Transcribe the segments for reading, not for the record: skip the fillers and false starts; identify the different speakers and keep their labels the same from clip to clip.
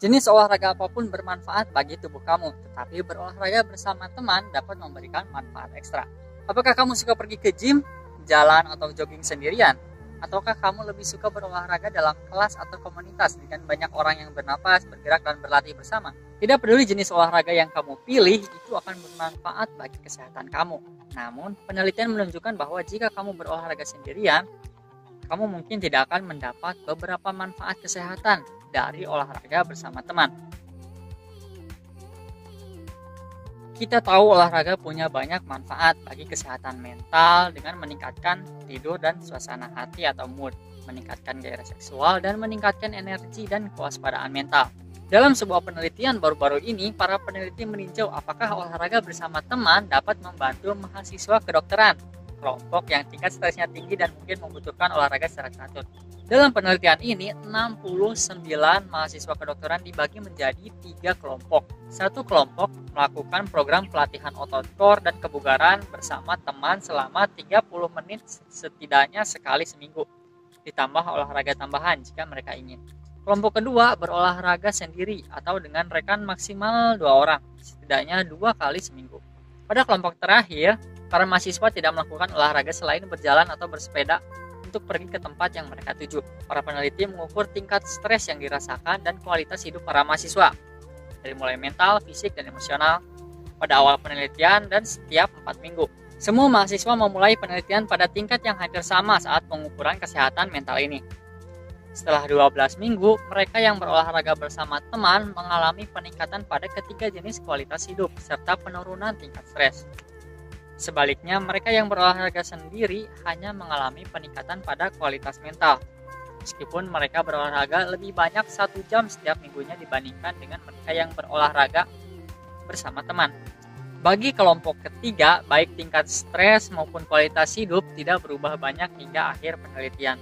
Speaker 1: Jenis olahraga apapun bermanfaat bagi tubuh kamu, tetapi berolahraga bersama teman dapat memberikan manfaat ekstra. Apakah kamu suka pergi ke gym, jalan, atau jogging sendirian? Ataukah kamu lebih suka berolahraga dalam kelas atau komunitas dengan banyak orang yang bernapas, bergerak, dan berlatih bersama? Tidak peduli jenis olahraga yang kamu pilih, itu akan bermanfaat bagi kesehatan kamu. Namun, penelitian menunjukkan bahwa jika kamu berolahraga sendirian, kamu mungkin tidak akan mendapat beberapa manfaat kesehatan dari olahraga bersama teman. Kita tahu olahraga punya banyak manfaat bagi kesehatan mental dengan meningkatkan tidur dan suasana hati atau mood, meningkatkan gairah seksual, dan meningkatkan energi dan kewaspadaan mental. Dalam sebuah penelitian baru-baru ini, para peneliti meninjau apakah olahraga bersama teman dapat membantu mahasiswa kedokteran, kelompok yang tingkat stresnya tinggi dan mungkin membutuhkan olahraga secara teratur. Dalam penelitian ini, 69 mahasiswa kedokteran dibagi menjadi 3 kelompok. Satu kelompok melakukan program pelatihan otot core dan kebugaran bersama teman selama 30 menit setidaknya sekali seminggu, ditambah olahraga tambahan jika mereka ingin. Kelompok kedua berolahraga sendiri atau dengan rekan maksimal 2 orang, setidaknya 2 kali seminggu. Pada kelompok terakhir, para mahasiswa tidak melakukan olahraga selain berjalan atau bersepeda untuk pergi ke tempat yang mereka tuju. Para peneliti mengukur tingkat stres yang dirasakan dan kualitas hidup para mahasiswa, dari mulai mental, fisik, dan emosional, pada awal penelitian dan setiap 4 minggu. Semua mahasiswa memulai penelitian pada tingkat yang hampir sama saat pengukuran kesehatan mental ini. Setelah 12 minggu, mereka yang berolahraga bersama teman mengalami peningkatan pada ketiga jenis kualitas hidup, serta penurunan tingkat stres. Sebaliknya, mereka yang berolahraga sendiri hanya mengalami peningkatan pada kualitas mental, meskipun mereka berolahraga lebih banyak 1 jam setiap minggunya dibandingkan dengan mereka yang berolahraga bersama teman. Bagi kelompok ketiga, baik tingkat stres maupun kualitas hidup tidak berubah banyak hingga akhir penelitian.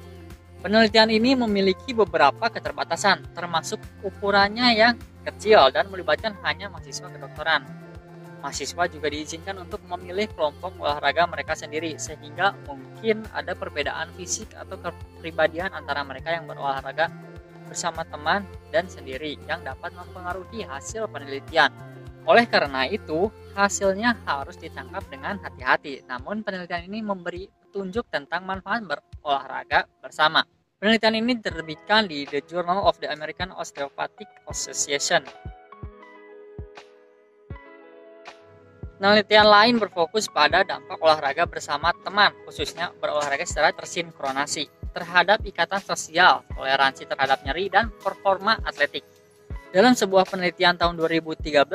Speaker 1: Penelitian ini memiliki beberapa keterbatasan, termasuk ukurannya yang kecil dan melibatkan hanya mahasiswa kedokteran. Mahasiswa juga diizinkan untuk memilih kelompok olahraga mereka sendiri, sehingga mungkin ada perbedaan fisik atau kepribadian antara mereka yang berolahraga bersama teman dan sendiri yang dapat mempengaruhi hasil penelitian. Oleh karena itu, hasilnya harus ditangkap dengan hati-hati. Namun penelitian ini memberi petunjuk tentang manfaat berolahraga bersama. Penelitian ini diterbitkan di The Journal of the American Osteopathic Association. Penelitian lain berfokus pada dampak olahraga bersama teman, khususnya berolahraga secara tersinkronasi, terhadap ikatan sosial, toleransi terhadap nyeri, dan performa atletik. Dalam sebuah penelitian tahun 2013,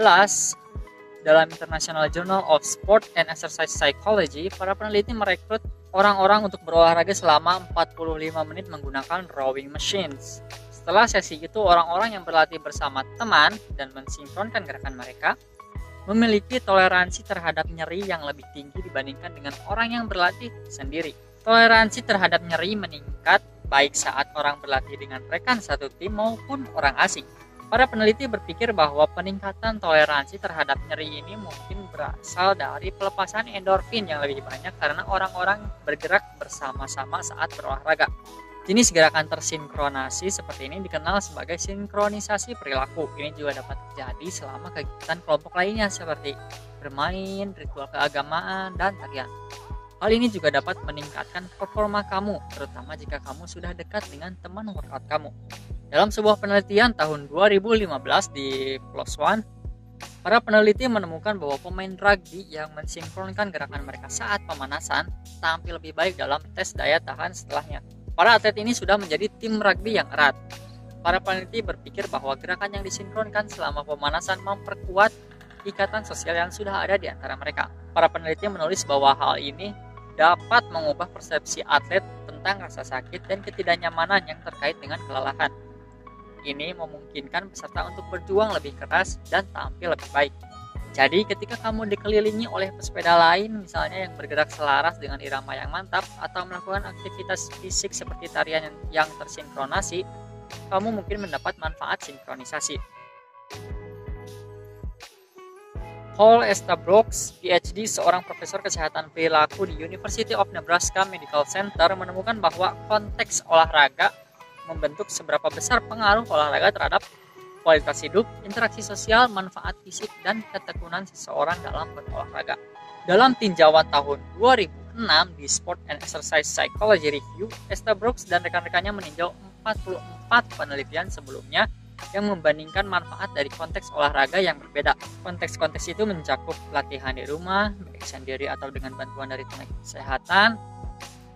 Speaker 1: dalam International Journal of Sport and Exercise Psychology, para peneliti merekrut orang-orang untuk berolahraga selama 45 menit menggunakan rowing machines. Setelah sesi itu, orang-orang yang berlatih bersama teman dan mensinkronkan gerakan mereka memiliki toleransi terhadap nyeri yang lebih tinggi dibandingkan dengan orang yang berlatih sendiri. Toleransi terhadap nyeri meningkat baik saat orang berlatih dengan rekan satu tim maupun orang asing. Para peneliti berpikir bahwa peningkatan toleransi terhadap nyeri ini mungkin berasal dari pelepasan endorfin yang lebih banyak karena orang-orang bergerak bersama-sama saat berolahraga. Jenis gerakan tersinkronasi seperti ini dikenal sebagai sinkronisasi perilaku. Ini juga dapat terjadi selama kegiatan kelompok lainnya seperti bermain, ritual keagamaan, dan tarian. Hal ini juga dapat meningkatkan performa kamu, terutama jika kamu sudah dekat dengan teman workout kamu. Dalam sebuah penelitian tahun 2015 di PLOS ONE, para peneliti menemukan bahwa pemain rugby yang mensinkronkan gerakan mereka saat pemanasan tampil lebih baik dalam tes daya tahan setelahnya. Para atlet ini sudah menjadi tim rugby yang erat. Para peneliti berpikir bahwa gerakan yang disinkronkan selama pemanasan memperkuat ikatan sosial yang sudah ada di antara mereka. Para peneliti menulis bahwa hal ini dapat mengubah persepsi atlet tentang rasa sakit dan ketidaknyamanan yang terkait dengan kelelahan. Ini memungkinkan peserta untuk berjuang lebih keras dan tampil lebih baik. Jadi ketika kamu dikelilingi oleh pesepeda lain, misalnya yang bergerak selaras dengan irama yang mantap atau melakukan aktivitas fisik seperti tarian yang tersinkronasi, kamu mungkin mendapat manfaat sinkronisasi. Paul Estabrooks, PhD, seorang profesor kesehatan perilaku di University of Nebraska Medical Center, menemukan bahwa konteks olahraga membentuk seberapa besar pengaruh olahraga terhadap kualitas hidup, interaksi sosial, manfaat fisik, dan ketekunan seseorang dalam berolahraga. Dalam tinjauan tahun 2006 di Sport and Exercise Psychology Review, Estabrooks dan rekan-rekannya meninjau 44 penelitian sebelumnya yang membandingkan manfaat dari konteks olahraga yang berbeda. Konteks-konteks itu mencakup pelatihan di rumah, baik sendiri atau dengan bantuan dari tenaga kesehatan,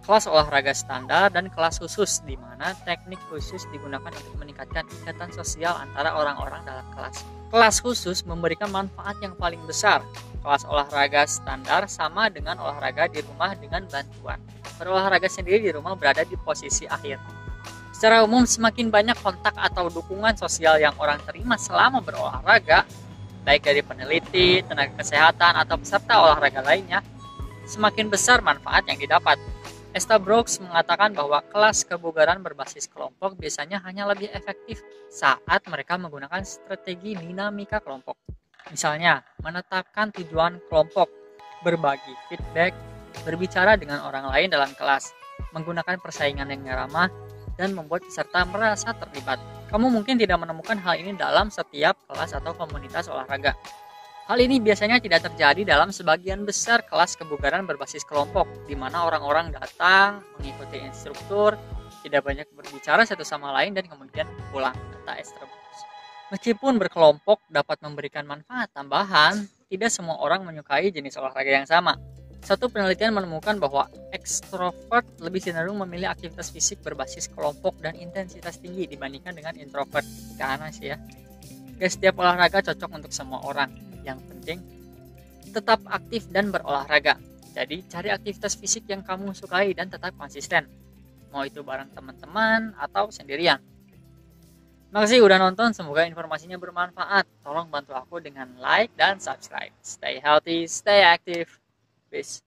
Speaker 1: kelas olahraga standar, dan kelas khusus, di mana teknik khusus digunakan untuk meningkatkan ikatan sosial antara orang-orang dalam kelas. Kelas khusus memberikan manfaat yang paling besar. Kelas olahraga standar sama dengan olahraga di rumah dengan bantuan. Berolahraga sendiri di rumah berada di posisi akhir. Secara umum, semakin banyak kontak atau dukungan sosial yang orang terima selama berolahraga, baik dari peneliti, tenaga kesehatan, atau peserta olahraga lainnya, semakin besar manfaat yang didapat. Estabrooks mengatakan bahwa kelas kebugaran berbasis kelompok biasanya hanya lebih efektif saat mereka menggunakan strategi dinamika kelompok. Misalnya, menetapkan tujuan kelompok, berbagi feedback, berbicara dengan orang lain dalam kelas, menggunakan persaingan yang ramah, dan membuat peserta merasa terlibat. Kamu mungkin tidak menemukan hal ini dalam setiap kelas atau komunitas olahraga. Hal ini biasanya tidak terjadi dalam sebagian besar kelas kebugaran berbasis kelompok, di mana orang-orang datang, mengikuti instruktur, tidak banyak berbicara satu sama lain, dan kemudian pulang, kata Estabrooks. Meskipun berkelompok dapat memberikan manfaat tambahan, tidak semua orang menyukai jenis olahraga yang sama. Satu penelitian menemukan bahwa ekstrovert lebih cenderung memilih aktivitas fisik berbasis kelompok dan intensitas tinggi dibandingkan dengan introvert. Karena sih ya, setiap olahraga cocok untuk semua orang. Yang penting tetap aktif dan berolahraga. Jadi cari aktivitas fisik yang kamu sukai dan tetap konsisten. Mau itu bareng teman-teman atau sendirian. Makasih udah nonton, semoga informasinya bermanfaat. Tolong bantu aku dengan like dan subscribe. Stay healthy, stay active. Peace.